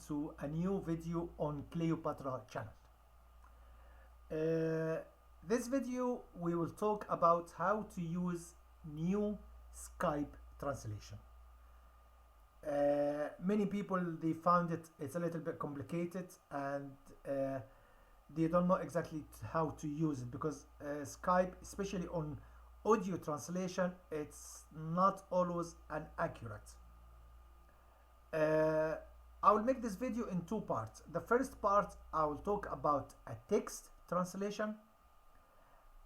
to a new video on Cleopatra Channel. This video we will talk about how to use new Skype translation. Many people they found it's a little bit complicated and they don't know exactly how to use it because Skype, especially on audio translation, it's not always an accurate. I will make this video in two parts. The first part I will talk about a text translation,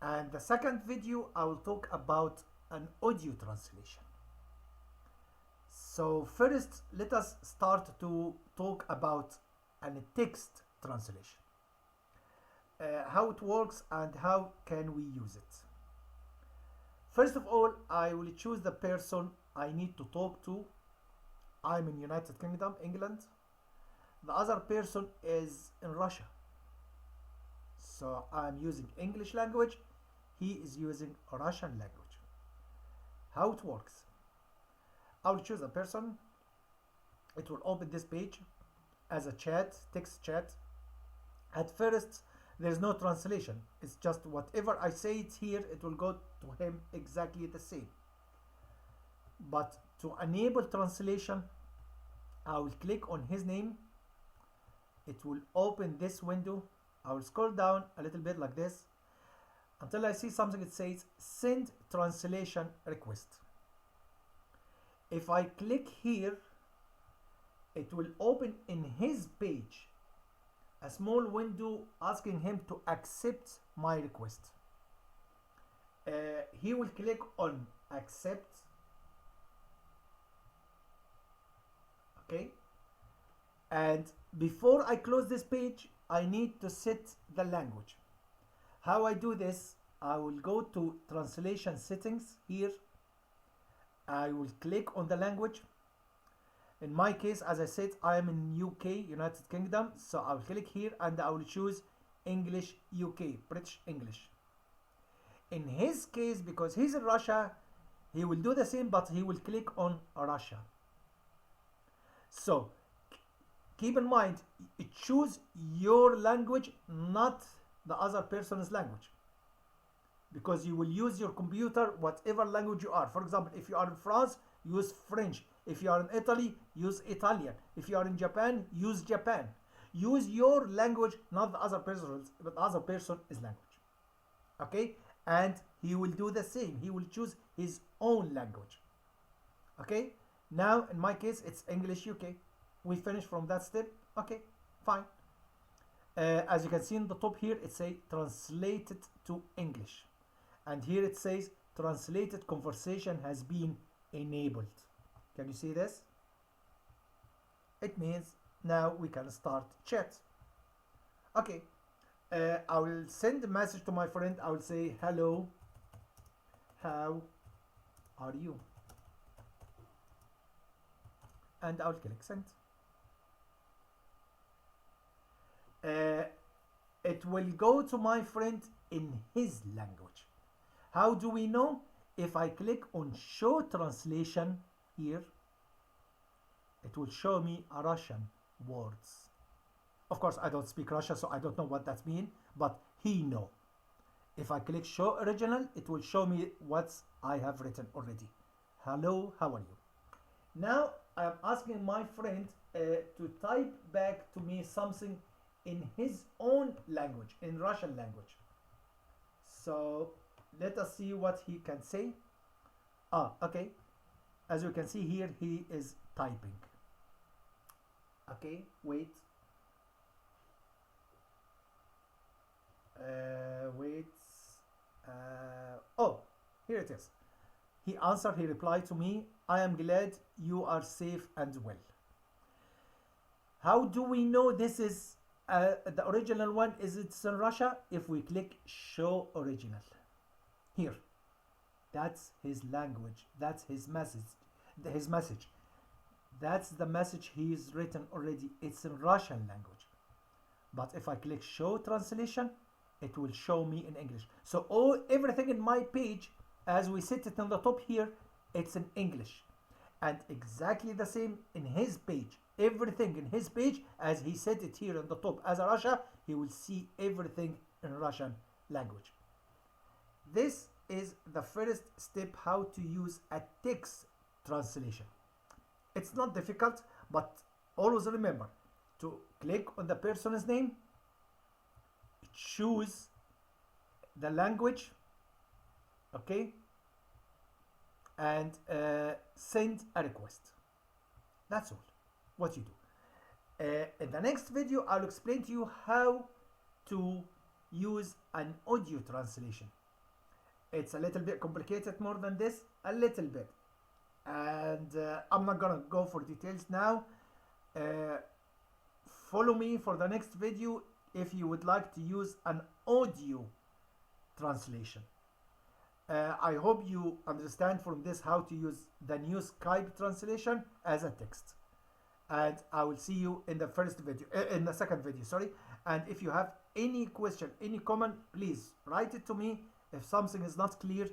and the second video I will talk about an audio translation. So first let us start to talk about a text translation, how it works and how can we use it. First of all, I will choose the person I need to talk to. I'm in United Kingdom, England. The other person is in Russia. So I'm using English language. He is using Russian language. How it works? I will choose a person. It will open this page as a chat, text chat. At first, there's no translation. It's just whatever I say it here, it will go to him exactly the same. But to enable translation, I will click on his name. It will open this window. I will scroll down a little bit like this until I see something that says send translation request. If I click here, it will open in his page a small window asking him to accept my request. He will click on accept. Okay, and before I close this page, I need to set the language. How I do this? I will go to translation settings here. I will click on the language. In my case, as I said, I am in UK, United Kingdom, so I will click here and I will choose English UK, British English. In his case, because he's in Russia, he will do the same, but he will click on Russia. So keep in mind, choose your language, not the other person's language, because you will use your computer whatever language you are. For example, if you are in France, use French. If you are in Italy, use Italian. If you are in Japan, use Japan. Use your language, not the other person's, but the other person's language. Okay, and he will do the same. He will choose his own language. Okay. Now, in my case, it's English UK. We finished from that step. Okay, fine. As you can see in the top here, it says translated to English. And here it says translated conversation has been enabled. Can you see this? It means now we can start chat. Okay. I will send a message to my friend. I will say, hello, how are you? And I'll click send. It will go to my friend in his language. How do we know? If I click on show translation here, it will show me Russian words. Of course, I don't speak Russian, so I don't know what that means, but he knows. If I click show original, it will show me what I have written already. Hello, how are you? Now I'm asking my friend to type back to me something in his own language, in Russian language. So let us see what he can say. Okay. As you can see here, he is typing. Okay, wait. Wait. Oh, here it is. He answered, he replied to me, I am glad you are safe and well. How do we know this is the original one? Is it in Russia? If we click show original. Here. That's his language. That's his message. That's the message he's written already. It's in Russian language. But if I click show translation, it will show me in English. So everything in my page, as we set it on the top here, it's in English. And exactly the same in his page. everything in his page as he set it here in the top as a Russia. He will see everything in Russian language. This is the first step how to use a text translation. It's not difficult, but always remember to click on the person's name, choose the language, okay, and send a request. That's all what you do. In the next video, I'll explain to you how to use an audio translation. It's a little bit complicated, more than this, a little bit, and I'm not gonna go for details now. Follow me for the next video if you would like to use an audio translation. I hope you understand from this how to use the new Skype translation as a text. And I will see you in the second video, sorry. And if you have any question, any comment, please write it to me. If something is not clear,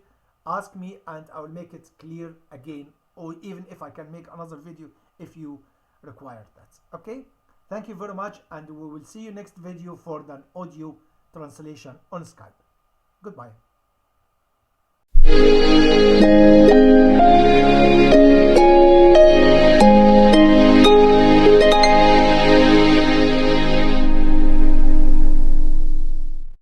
ask me and I will make it clear again, or even if I can make another video if you require that. Okay, thank you very much, and we will see you next video for the audio translation on Skype. Goodbye.